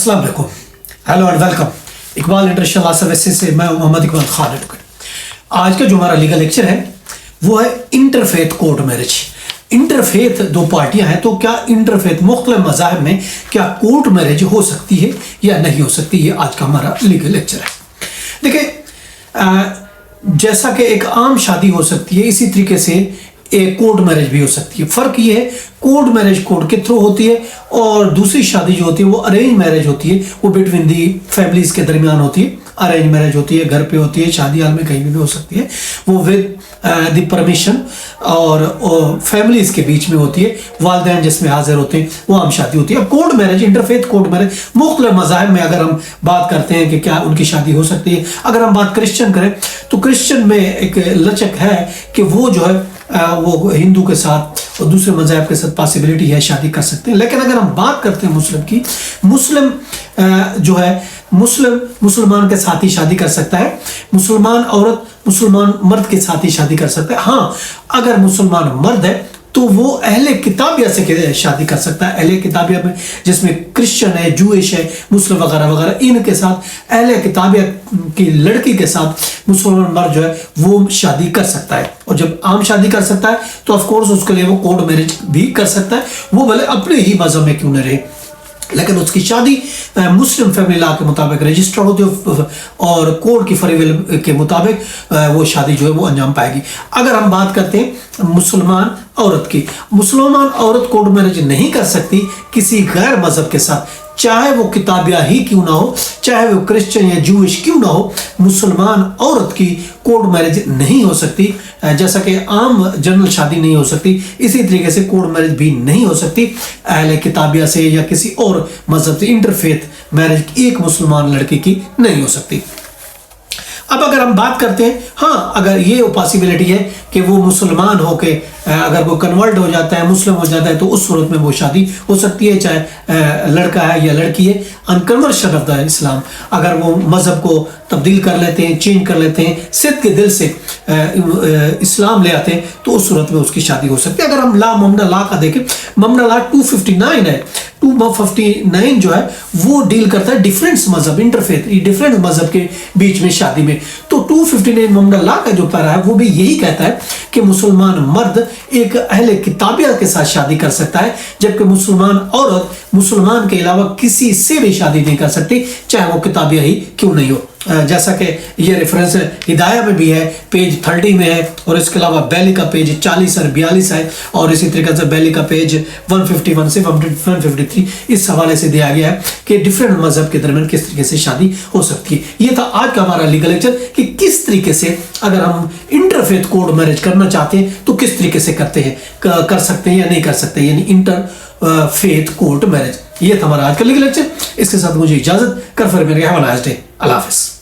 अस्सलाम वालेकुम, hello and welcome. Iqbal international law services से मैं मोहम्मद इकबाल खान। आज का जो हमारा लीगल लेक्चर है वो है इंटरफेथ कोर्ट मैरिज। इंटरफेथ दो पार्टियां हैं, तो क्या इंटरफेथ मुख्तलिफ मज़ाहिब में क्या कोर्ट मैरिज हो सकती है या नहीं हो सकती, ये आज का हमारा लीगल लेक्चर है। देखिए, जैसा कि एक आम शादी हो सकती है, इसी तरीके से एक कोर्ट मैरिज भी हो सकती है। फ़र्क ये है, कोर्ट मैरिज कोर्ट के थ्रू होती है और दूसरी शादी जो होती है वो अरेंज मैरिज होती है, वो बिटवीन दी फैमिलीज के दरमियान होती है। अरेंज मैरिज होती है, घर पे होती है, शादी हाल में कहीं भी हो सकती है, वो विद द परमिशन और फैमिलीज के बीच में होती है, वालिदैन जिसमें हाजिर होते हैं, वो आम शादी होती है। अब court marriage, interfaith court marriage मुख्तलिफ मज़ाहिब में अगर हम बात करते हैं कि क्या उनकी शादी हो सकती है। अगर हम बात क्रिश्चियन करें तो क्रिश्चियन में एक लचक है कि वो जो है वो हिंदू के साथ और दूसरे मज़हब के साथ पॉसिबिलिटी है, शादी कर सकते हैं। लेकिन अगर हम बात करते हैं मुस्लिम की, मुस्लिम जो है मुसलमान के साथ ही शादी कर सकता है, मुसलमान औरत मुसलमान मर्द के साथ ही शादी कर सकता है। हाँ, अगर मुसलमान मर्द है तो वो अहले किताबिया से शादी कर सकता है। अहले किताबिया में जिसमें क्रिश्चियन है, जूइश है, मुस्लिम वगैरह वगैरह, इनके साथ अहले किताबिया की लड़की के साथ मुसलमान मर्द जो है वो शादी कर सकता है। और जब आम शादी कर सकता है तो ऑफ कोर्स उसके लिए वो कोर्ट मैरिज भी कर सकता है, वो भले अपने ही मज़हब में क्यों न रहे, लेकिन उसकी शादी मुस्लिम फैमिली लॉ के मुताबिक रजिस्टर होती है और कोर्ट की फरीविल के मुताबिक वो शादी जो है वो अंजाम पाएगी। अगर हम बात करते हैं मुसलमान औरत की, मुसलमान औरत कोर्ट मैरिज नहीं कर सकती किसी गैर मजहब के साथ, चाहे वो किताबिया ही क्यों ना हो, चाहे वो क्रिश्चियन या जूइश क्यों ना हो। मुसलमान औरत की कोर्ट मैरिज नहीं हो सकती, जैसा कि आम जनरल शादी नहीं हो सकती, इसी तरीके से कोर्ट मैरिज भी नहीं हो सकती अहले किताबिया से या किसी और मजहब से। इंटरफेथ मैरिज एक मुसलमान लड़की की नहीं हो सकती। अब अगर हम बात करते हैं, हाँ, अगर ये पॉसिबिलिटी है कि वो मुसलमान होके अगर वो कन्वर्ट हो जाता है, मुस्लिम हो जाता है, तो उस सूरत में वो शादी हो सकती है, चाहे लड़का है या लड़की है। अनकन्वर्शन ऑफ द इस्लाम, अगर वो मज़हब को तब्दील कर लेते हैं, चेंज कर लेते हैं, सिद्ध के दिल से इस्लाम ले आते हैं, तो उस सूरत में उसकी शादी हो सकती है। अगर हम ममना लॉ का देखें, ममना लॉ 259 है, 259 जो है वो डील करता है डिफरेंट मजहब, इंटरफेथ, डिफरेंट मजहब के बीच में शादी में। तो 259 ममना लॉ का जो पैरा है वो भी यही कहता है कि मुसलमान मर्द एक अहले किताबिया के साथ शादी कर सकता है, जबकि मुसलमान औरत मुसलमान के अलावा किसी से भी शादी नहीं कर सकती, चाहे वो किताबिया ही क्यों नहीं हो। जैसा कि ये रेफरेंस हिदाया में भी है, पेज 30 में है, और इसके अलावा बैली का पेज 40 और 42 है, और इसी तरीके से बैली का पेज 151 से 153 इस हवाले से दिया गया है कि डिफरेंट मजहब के दरमियान किस तरीके से शादी हो सकती है। ये था आज का हमारा लीगल लेक्चर कि किस तरीके से अगर हम इंटरफेथ कोर्ट मैरिज करना चाहते हैं तो किस तरीके से करते हैं, कर सकते हैं या नहीं कर सकते, यानी इंटरफेथ कोर्ट मैरिज। ये था हमारा आज का लीगल लेक्चर। इसके साथ मुझे इजाजत कर, फिर मेरे हैव अ नाइस डे। अल्लाह हाफिज़।